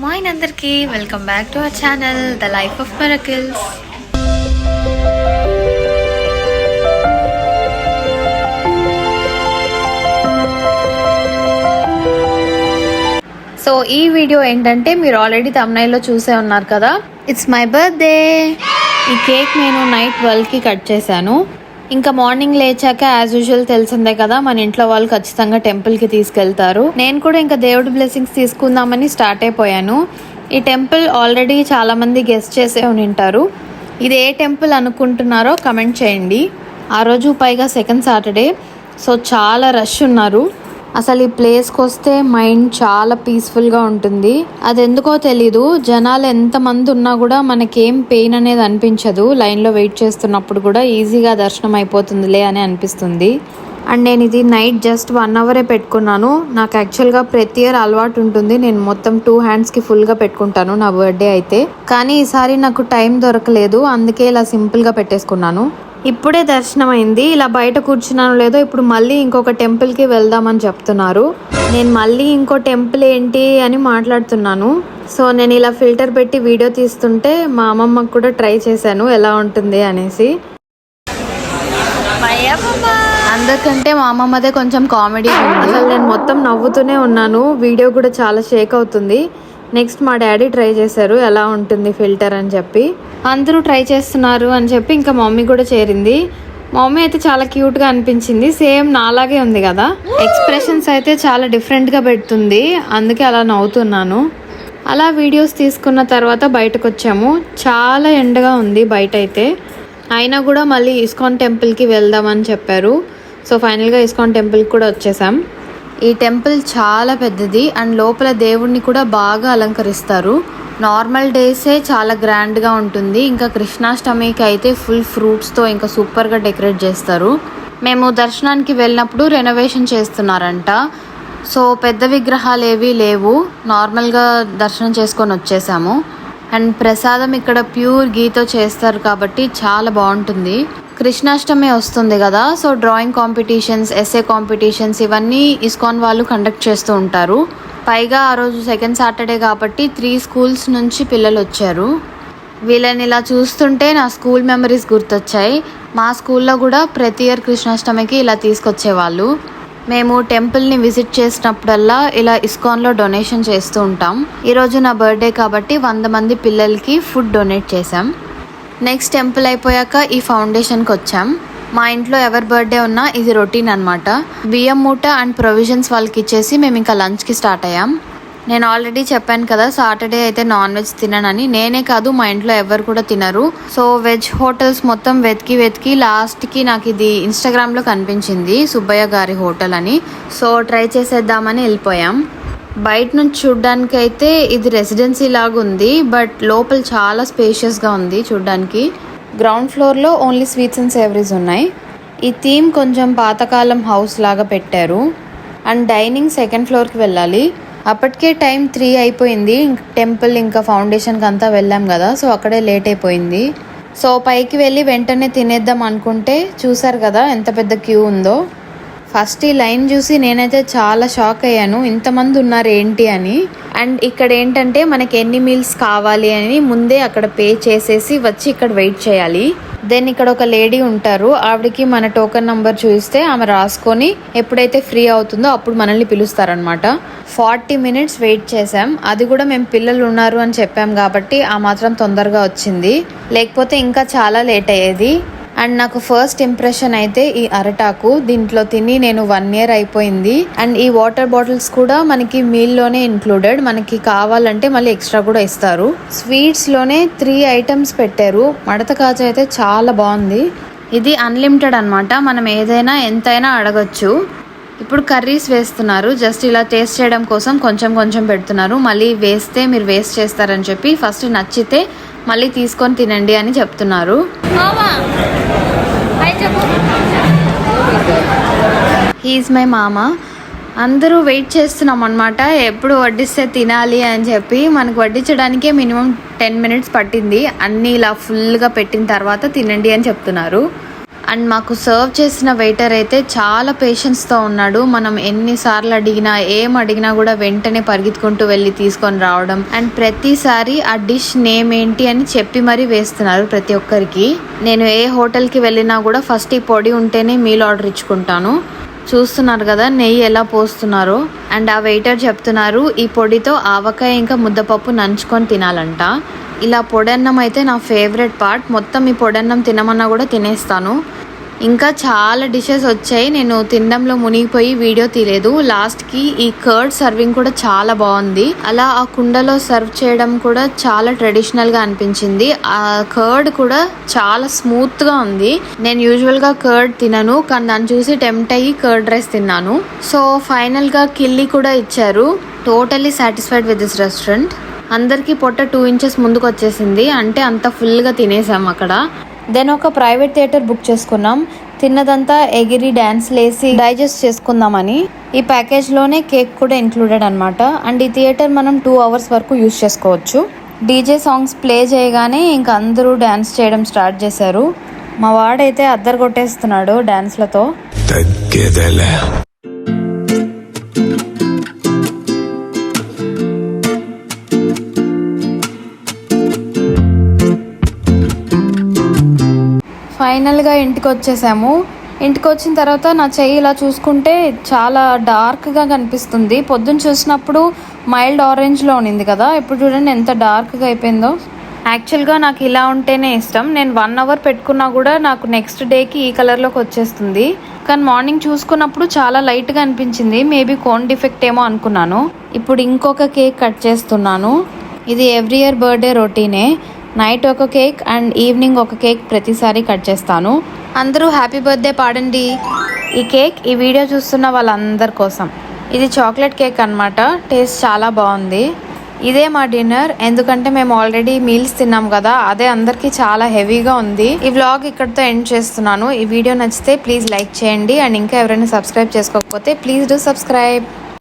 Morning అందరికీ welcome back to our channel the life of miracles. So ఈ video ఏంటంటే మీరు ఆల్రెడీ థంబ్నైల్లో చూసే ఉన్నారు కదా, ఇట్స్ మై బర్త్డే. ఈ కేక్ నేను నైట్ 12కి కట్ చేశాను. ఇంకా మార్నింగ్ లేచాక యాజ్ యూజువల్ తెలిసిందే కదా, మన ఇంట్లో వాళ్ళు ఖచ్చితంగా టెంపుల్కి తీసుకెళ్తారు. నేను కూడా ఇంకా దేవుడి బ్లెస్సింగ్స్ తీసుకుందామని స్టార్ట్ అయిపోయాను. ఈ టెంపుల్ ఆల్రెడీ చాలా మంది గెస్ట్ చేసే ఉంటారు. ఇది ఏ టెంపుల్ అనుకుంటున్నారో కమెంట్ చేయండి. ఆ రోజు పైగా సెకండ్ సాటర్డే, సో చాలా రష్ ఉన్నారు. అసలు ఈ ప్లేస్కి వస్తే మైండ్ చాలా పీస్ఫుల్గా ఉంటుంది. అది ఎందుకో తెలీదు, జనాలు ఎంతమంది ఉన్నా కూడా మనకేం పెయిన్ అనేది అనిపించదు. లైన్లో వెయిట్ చేస్తున్నప్పుడు కూడా ఈజీగా దర్శనం అయిపోతుందిలే అని అనిపిస్తుంది. అండ్ నేను ఇది నైట్ జస్ట్ 1 అవరే పెట్టుకున్నాను. నాకు యాక్చువల్గా ప్రతి ఇయర్ అలవాటు ఉంటుంది, నేను మొత్తం 2 హ్యాండ్స్కి ఫుల్గా పెట్టుకుంటాను నా బర్త్డే అయితే. కానీ ఈసారి నాకు టైం దొరకలేదు, అందుకే ఇలా సింపుల్గా పెట్టేసుకున్నాను. ఇప్పుడే దర్శనం అయింది. ఇలా బయట కూర్చున్నాను లేదో, ఇప్పుడు మళ్ళీ ఇంకొక టెంపుల్కి వెళ్దామని చెప్తున్నారు. నేను మళ్ళీ ఇంకో టెంపుల్ ఏంటి అని మాట్లాడుతున్నాను. సో నేను ఇలా ఫిల్టర్ పెట్టి వీడియో తీస్తుంటే మా అమ్మమ్మకు కూడా ట్రై చేశాను ఎలా ఉంటుంది అనేసి. అందరికంటే మా అమ్మమ్మదే కొంచెం కామెడీ ఉంది. అసలు నేను మొత్తం నవ్వుతూనే ఉన్నాను. వీడియో కూడా చాలా షేక్ అవుతుంది. నెక్స్ట్ మా డాడీ ట్రై చేశారు ఎలా ఉంటుంది ఫిల్టర్ అని చెప్పి. అందరూ ట్రై చేస్తున్నారు అని చెప్పి ఇంకా మమ్మీ కూడా చేరింది. మమ్మీ అయితే చాలా క్యూట్గా అనిపించింది, సేమ్ నాలాగే ఉంది కదా. ఎక్స్ప్రెషన్స్ అయితే చాలా డిఫరెంట్గా పెడుతుంది, అందుకే అలా నవ్వుతున్నాను. అలా వీడియోస్ తీసుకున్న తర్వాత బయటకు వచ్చాము. చాలా ఎండగా ఉంది బయట అయితే, అయినా కూడా మళ్ళీ ఇస్కాన్ టెంపుల్కి వెళ్దామని చెప్పారు. సో ఫైనల్గా ఇస్కాన్ టెంపుల్కి కూడా వచ్చేసాం. ఈ టెంపుల్ చాలా పెద్దది అండ్ లోపల దేవుణ్ణి కూడా బాగా అలంకరిస్తారు. నార్మల్ డేసే చాలా గ్రాండ్గా ఉంటుంది, ఇంకా కృష్ణాష్టమికి అయితే ఫుల్ ఫ్రూట్స్తో ఇంకా సూపర్గా డెకరేట్ చేస్తారు. మేము దర్శనానికి వెళ్ళినప్పుడు రెనోవేషన్ చేస్తున్నారంట, సో పెద్ద విగ్రహాలు ఏవీ లేవు, నార్మల్గా దర్శనం చేసుకొని వచ్చేసాము. అండ్ ప్రసాదం ఇక్కడ ప్యూర్ గీతో చేస్తారు కాబట్టి చాలా బాగుంటుంది. కృష్ణాష్టమి వస్తుంది కదా, so drawing competitions, essay competitions ఇవన్నీ ఇస్కాన్ వాళ్ళు కండక్ట్ చేస్తూ ఉంటారు. పైగా ఆ రోజు సెకండ్ సాటర్డే కాబట్టి 3 స్కూల్స్ నుంచి పిల్లలు వచ్చారు. వీళ్ళని ఇలా చూస్తుంటే నా స్కూల్ మెమరీస్ గుర్తొచ్చాయి. మా స్కూల్లో కూడా ప్రతి ఇయర్ కృష్ణాష్టమికి ఇలా తీసుకొచ్చేవాళ్ళు. మేము టెంపుల్ని విజిట్ చేసినప్పుడల్లా ఇలా ఇస్కాన్లో డొనేషన్ చేస్తూ ఉంటాం. ఈరోజు నా బర్త్డే కాబట్టి 100 మంది పిల్లలకి ఫుడ్ డొనేట్ చేశాం. నెక్స్ట్ టెంపుల్ అయిపోయాక ఈ ఫౌండేషన్కి వచ్చాం. మా ఇంట్లో ఎవరి బర్త్డే ఉన్నా ఇది రొటీన్ అనమాట. బియ్యం మూట అండ్ ప్రొవిజన్స్ వాళ్ళకి ఇచ్చేసి మేము ఇంకా లంచ్కి స్టార్ట్ అయ్యాం. నేను ఆల్రెడీ చెప్పాను కదా, సాటర్డే అయితే నాన్ వెజ్ తిననని. నేనే కాదు మా ఇంట్లో ఎవరు కూడా తినరు. సో వెజ్ హోటల్స్ మొత్తం వెతికి లాస్ట్కి నాకు ఇది ఇన్స్టాగ్రామ్లో కనిపించింది, సుబ్బయ్య గారి హోటల్ అని. సో ట్రై చేసేద్దామని వెళ్ళిపోయాం. బయట నుంచి చూడ్డానికి అయితే ఇది రెసిడెన్సీ లాగా ఉంది, బట్ లోపల చాలా స్పేషియస్గా ఉంది చూడ్డానికి. గ్రౌండ్ ఫ్లోర్లో ఓన్లీ స్వీట్స్ అండ్ సేవరీస్ ఉన్నాయి. ఈ థీమ్ కొంచెం పాతకాలం హౌస్ లాగా పెట్టారు. అండ్ డైనింగ్ సెకండ్ ఫ్లోర్కి వెళ్ళాలి. అప్పటికే టైం 3 అయిపోయింది. టెంపుల్ ఇంకా ఫౌండేషన్కి అంతా వెళ్ళాం కదా, సో అక్కడే లేట్ అయిపోయింది. సో పైకి వెళ్ళి వెంటనే తినేద్దాం అనుకుంటే చూసారు కదా ఎంత పెద్ద క్యూ ఉందో. ఫస్ట్ ఈ లైన్ చూసి నేనైతే చాలా షాక్ అయ్యాను, ఇంతమంది ఉన్నారు ఏంటి అని. అండ్ ఇక్కడ ఏంటంటే మనకి ఎన్ని మీల్స్ కావాలి అని ముందే అక్కడ పే చేసేసి వచ్చి ఇక్కడ వెయిట్ చేయాలి. దెన్ ఇక్కడ ఒక లేడీ ఉంటారు, ఆవిడకి మన టోకెన్ నెంబర్ చూపిస్తే ఆమె రాసుకొని ఎప్పుడైతే ఫ్రీ అవుతుందో అప్పుడు మనల్ని పిలుస్తారనమాట. 40 మినిట్స్ వెయిట్ చేసాం. అది కూడా మేము పిల్లలు ఉన్నారు అని చెప్పాం కాబట్టి ఆ మాత్రం తొందరగా వచ్చింది, లేకపోతే ఇంకా చాలా లేట్ అయ్యేది. అండ్ నాకు ఫస్ట్ ఇంప్రెషన్ అయితే ఈ అరటాకు, దీంట్లో తిని నేను 1 ఇయర్ అయిపోయింది. అండ్ ఈ వాటర్ బాటిల్స్ కూడా మనకి మీల్లోనే ఇంక్లూడెడ్, మనకి కావాలంటే మళ్ళీ ఎక్స్ట్రా కూడా ఇస్తారు. స్వీట్స్లోనే 3 ఐటమ్స్ పెట్టారు. మడత కాజా అయితే చాలా బాగుంది. ఇది అన్లిమిటెడ్ అనమాట, మనం ఏదైనా ఎంతైనా అడగచ్చు. ఇప్పుడు కర్రీస్ వేస్తున్నారు, జస్ట్ ఇలా టేస్ట్ చేయడం కోసం కొంచెం పెడుతున్నారు. మళ్ళీ వేస్తే మీరు వేస్ట్ చేస్తారని చెప్పి ఫస్ట్ నచ్చితే మళ్ళీ తీసుకొని తినండి అని చెప్తున్నారు. హీఈస్ మై మామ. అందరూ వెయిట్ చేస్తున్నాం అనమాట, ఎప్పుడు వడ్డిస్తే తినాలి అని చెప్పి. మనకు వడ్డించడానికే మినిమం 10 మినిట్స్ పట్టింది. అన్నీ ఇలా ఫుల్గా పెట్టిన తర్వాత తినండి అని చెప్తున్నారు. అండ్ మాకు సర్వ్ చేసిన వెయిటర్ అయితే చాలా పేషెన్స్తో ఉన్నాడు. మనం ఎన్నిసార్లు అడిగినా ఏం అడిగినా కూడా వెంటనే పరిగెత్తుకుంటూ వెళ్ళి తీసుకొని రావడం. అండ్ ప్రతిసారి ఆ డిష్ నేమ్ ఏంటి అని చెప్పి మరీ వేస్తున్నారు ప్రతి ఒక్కరికి. నేను ఏ హోటల్కి వెళ్ళినా కూడా ఫస్ట్ ఈ పొడి ఉంటేనే మీల్ ఆర్డర్ ఇచ్చుకుంటాను. చూస్తున్నారు కదా నెయ్యి ఎలా పోస్తున్నారో. అండ్ ఆ వెయిటర్ చెప్తున్నారు ఈ పొడితో ఆవకాయ ఇంకా ముద్దపప్పు నంచుకొని తినాలంట. ఇలా పొడన్నం అయితే నా ఫేవరెట్ పార్ట్. మొత్తం ఈ పొడన్నం తినమన్నా కూడా తినేస్తాను. ఇంకా చాలా డిషెస్ వచ్చాయి, నేను తినడంలో మునిగిపోయి వీడియో తీయలేదు. లాస్ట్కి ఈ కర్డ్ సర్వింగ్ కూడా చాలా బాగుంది. అలా ఆ కుండలో సర్వ్ చేయడం కూడా చాలా ట్రెడిషనల్గా అనిపించింది. ఆ కర్డ్ కూడా చాలా స్మూత్గా ఉంది. నేను యూజువల్గా కర్డ్ తినను, కానీ దాన్ని చూసి టెంప్ట్ అయ్యి కర్డ్ రైస్ తిన్నాను. సో ఫైనల్గా కిల్లి కూడా ఇచ్చారు. Totally satisfied with this restaurant. అందరికీ పొట్ట 2 inches ముందుకు వచ్చేసింది, అంటే అంత ఫుల్గా తినేసాం అక్కడ. దెన్ ఒక ప్రైవేట్ థియేటర్ బుక్ చేసుకున్నాం. తిన్నదంతా ఎగిరి డ్యాన్స్ లేసి డైజెస్ట్ చేసుకుందామని. ఈ ప్యాకేజ్లోనే కేక్ కూడా ఇంక్లూడెడ్ అనమాట. అండ్ ఈ థియేటర్ మనం 2 hours వరకు యూజ్ చేసుకోవచ్చు. డీజే సాంగ్స్ ప్లే చేయగానే ఇంకా అందరూ డ్యాన్స్ చేయడం స్టార్ట్ చేశారు. మా వాడైతే అద్దరు కొట్టేస్తున్నాడు డ్యాన్స్లతో. ఫైనల్గా ఇంటికి వచ్చేసాము. ఇంటికి వచ్చిన తర్వాత నా చెయ్యి ఇలా చూసుకుంటే చాలా డార్క్గా కనిపిస్తుంది. పొద్దున్న చూసినప్పుడు మైల్డ్ ఆరెంజ్లో ఉన్నింది కదా, ఇప్పుడు చూడండి ఎంత డార్క్గా అయిపోయిందో. యాక్చువల్గా నాకు ఇలా ఉంటేనే ఇష్టం. నేను 1 hour పెట్టుకున్నా కూడా నాకు నెక్స్ట్ డేకి ఈ కలర్లోకి వచ్చేస్తుంది. కానీ మార్నింగ్ చూసుకున్నప్పుడు చాలా లైట్గా అనిపించింది. మేబీ కోన్ డిఫెక్ట్ ఏమో అనుకున్నాను. ఇప్పుడు ఇంకొక కేక్ కట్ చేస్తున్నాను. ఇది ఎవ్రీ ఇయర్ బర్త్డే రొటీనే. నైట్ ఒక కేక్ అండ్ ఈవినింగ్ ఒక కేక్ ప్రతిసారి కట్ చేస్తాను. అందరూ హ్యాపీ బర్త్డే పాడండి. ఈ కేక్ ఈ వీడియో చూస్తున్న వాళ్ళందరి కోసం. ఇది చాక్లెట్ కేక్ అన్నమాట. టేస్ట్ చాలా బాగుంది. ఇదే మా డిన్నర్, ఎందుకంటే మేము ఆల్రెడీ మీల్స్ తిన్నాం కదా, అదే అందరికీ చాలా హెవీగా ఉంది. ఈ వ్లాగ్ ఇక్కడితో ఎండ్ చేస్తున్నాను. ఈ వీడియో నచ్చితే ప్లీజ్ లైక్ చేయండి. అండ్ ఇంకా ఎవరైనా సబ్స్క్రైబ్ చేసుకోకపోతే ప్లీజ్ డూ సబ్స్క్రైబ్.